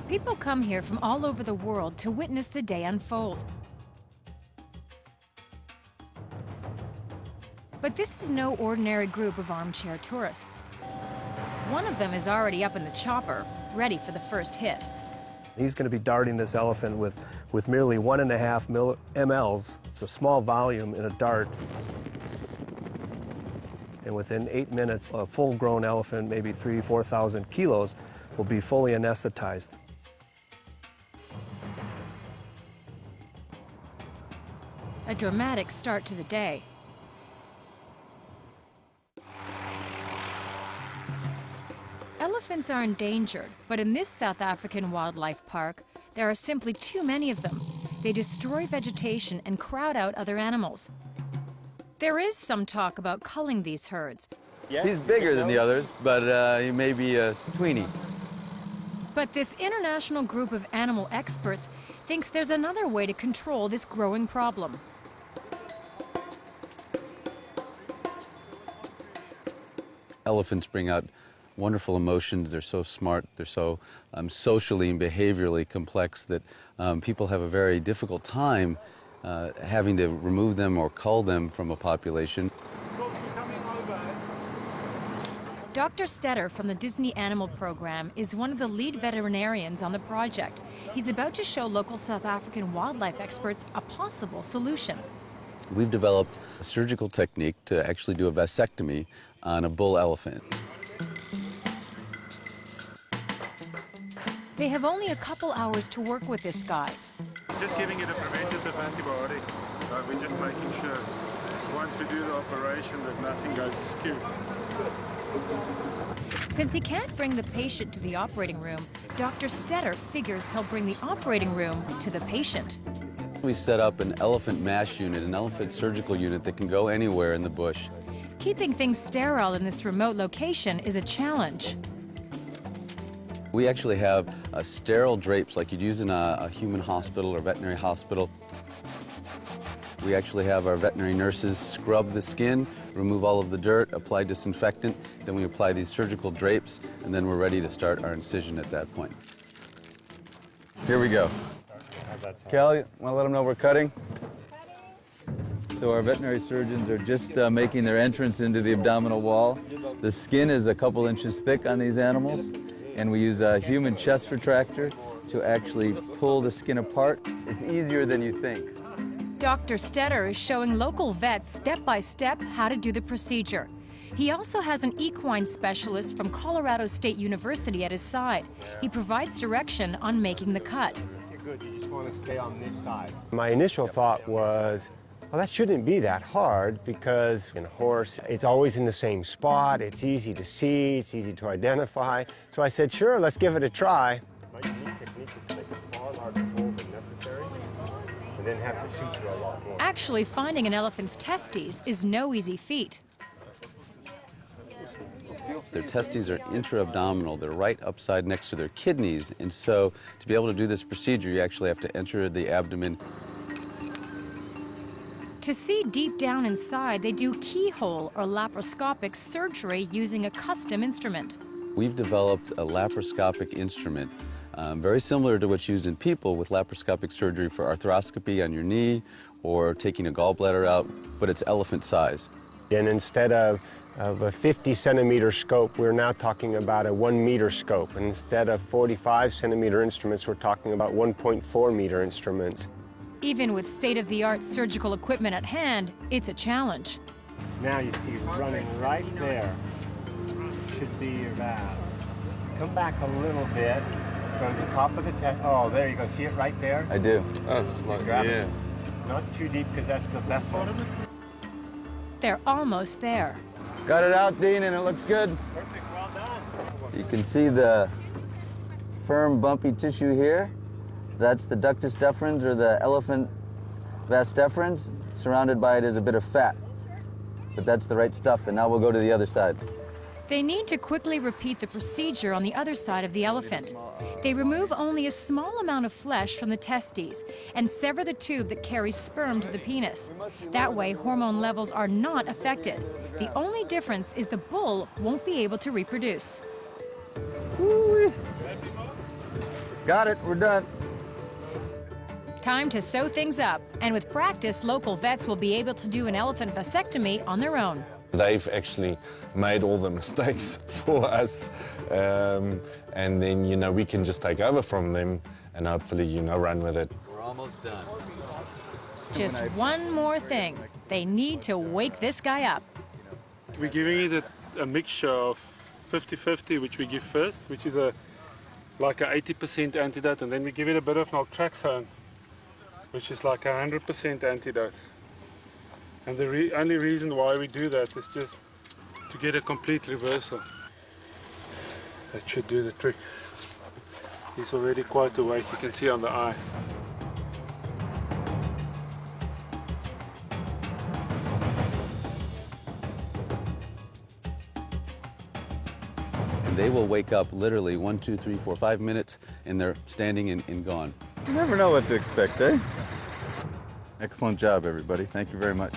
People come here from all over the world to witness the day unfold. But this is no ordinary group of armchair tourists. One of them is already up in the chopper, ready for the first hit. He's going to be darting this elephant with merely 1.5 mLs. It's a small volume in a dart. And within 8 minutes, a full-grown elephant, maybe 3,000 to 4,000 kilos, will be fully anesthetized. A dramatic start to the day. Elephants are endangered, but in this South African wildlife park, there are simply too many of them. They destroy vegetation and crowd out other animals. There is some talk about culling these herds. He's bigger than the others, but he may be a tweenie. But this international group of animal experts thinks there's another way to control this growing problem. Elephants bring out wonderful emotions. They're so smart. They're so socially and behaviorally complex that people have a very difficult time having to remove them or cull them from a population. Dr. Stetter from the Disney Animal Program is one of the lead veterinarians on the project. He's about to show local South African wildlife experts a possible solution. We've developed a surgical technique to actually do a vasectomy on a bull elephant. They have only a couple hours to work with this guy. Just giving it a preventative antibiotic. So we're just making sure once we do the operation that nothing goes askew. Since he can't bring the patient to the operating room, Dr. Stetter figures he'll bring the operating room to the patient. We set up an elephant MASH unit, an elephant surgical unit that can go anywhere in the bush. Keeping things sterile in this remote location is a challenge. We actually have sterile drapes like you'd use in a human hospital or veterinary hospital. We actually have our veterinary nurses scrub the skin, remove all of the dirt, apply disinfectant, then we apply these surgical drapes, and then we're ready to start our incision at that point. Here we go. Cal, you want to let them know we're cutting? So our veterinary surgeons are just making their entrance into the abdominal wall. The skin is a couple inches thick on these animals, and we use a human chest retractor to actually pull the skin apart. It's easier than you think. Dr. Stetter is showing local vets step by step how to do the procedure. He also has an equine specialist from Colorado State University at his side. He provides direction on making the cut. Good, you just want to stay on this side. My initial thought was, well, that shouldn't be that hard because in a horse, it's always in the same spot, it's easy to see, it's easy to identify. So I said, sure, let's give it a try. My unique technique is to make a far larger hole than necessary and then have to suture a lot more. Actually, finding an elephant's testes is no easy feat. Their testes are intra-abdominal. They're right upside next to their kidneys. And so to be able to do this procedure, you actually have to enter the abdomen. To see deep down inside, they do keyhole or laparoscopic surgery using a custom instrument. We've developed a laparoscopic instrument very similar to what's used in people with laparoscopic surgery for arthroscopy on your knee or taking a gallbladder out, but it's elephant size. And instead of a 50-centimeter scope, we're now talking about a 1-meter scope. And instead of 45-centimeter instruments, we're talking about 1.4-meter instruments. Even with state-of-the-art surgical equipment at hand, it's a challenge. Now you see running right there should be your valve. Come back a little bit, go to the top of the test. Oh, there you go. See it right there? I do. Oh, grab it. Not too deep because that's the vessel. They're almost there. Got it out, Dean, and it looks good. Perfect, well done. You can see the firm, bumpy tissue here. That's the ductus deferens, or the elephant vas deferens. Surrounded by it is a bit of fat. But that's the right stuff, and now we'll go to the other side. They need to quickly repeat the procedure on the other side of the elephant. They remove only a small amount of flesh from the testes and sever the tube that carries sperm to the penis. That way, hormone levels are not affected. The only difference is the bull won't be able to reproduce. Got it, we're done. Time to sew things up, and with practice, local vets will be able to do an elephant vasectomy on their own. They've actually made all the mistakes for us, and then, you know, we can just take over from them and hopefully, you know, run with it. We're almost done. Just one more thing. They need to wake this guy up. We're giving it a mixture of 50-50, which we give first, which is like a 80% antidote, and then we give it a bit of naltrexone, which is like 100% antidote. And the only reason why we do that is just to get a complete reversal. That should do the trick. He's already quite awake, you can see on the eye. And they will wake up literally 1, 2, 3, 4, 5 minutes, and they're standing and gone. You never know what to expect, eh? Excellent job, everybody. Thank you very much.